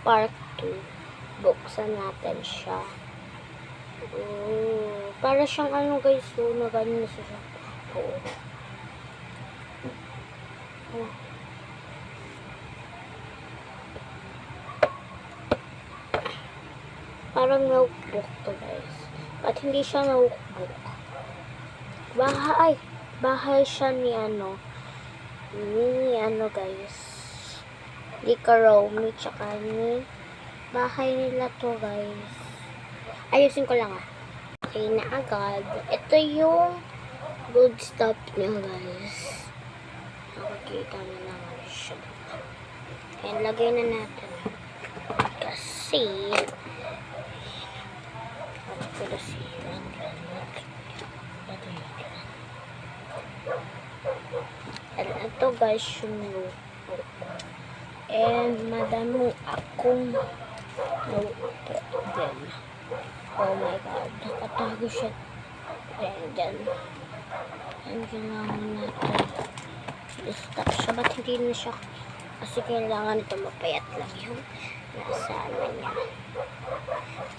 part 2. Buksan natin siya. Para siyang ano guys, na ganun na siya. Parang notebook to guys. At hindi siya notebook. Bahay siya ni guys. Ni Karomi, tsaka ni bahay nila to guys. Ayusin ko lang Okay na agad. Ito yung good stuff niya guys. Nakikita na naman siya. Ayan, lagay na natin. Kasi ito guys yung notebook. And madami akong notebook din. Oh my god, nakatago siya. Ayan, dyan. Ayan, kailangan natin i-stop siya. Ba't hindi na siya? Kasi kailangan ito mapayat lang yung nasa niya.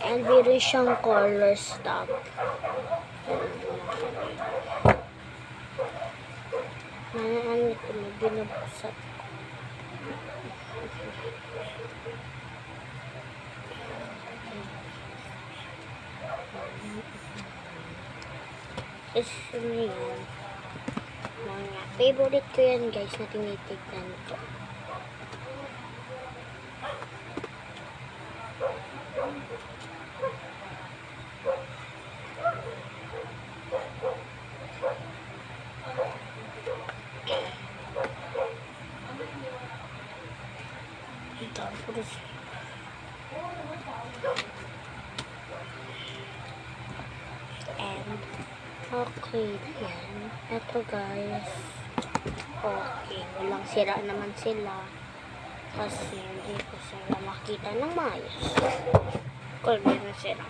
And meron siyang color stop. Ano ito na binabuksan ko. Ito na yan. Mga favorite ko yan guys na tinitignan ko. Tapos and okay yan. Ito guys, okay, walang sira naman sila kasi hindi ko sila makita ng maayos. Kung meron sira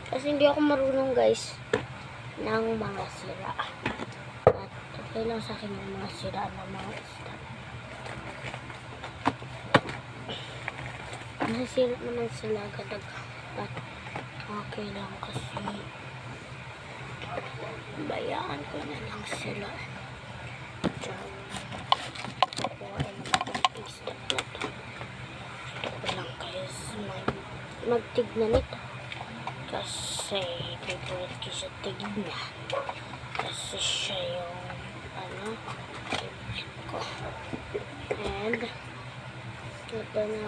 kasi hindi ako marunong guys ng mga sira. At okay lang sa akin yung mga sira ng mga stuff. Nasira naman sila agad. But okay lang kasi bayaan ko na lang sila. Diyan. Kukuhain naman yung step na to. Gusto ko lang guys magtignan ito. Kasi favorite ko siya tignan. Kasi siya yung favorite ko. And ito na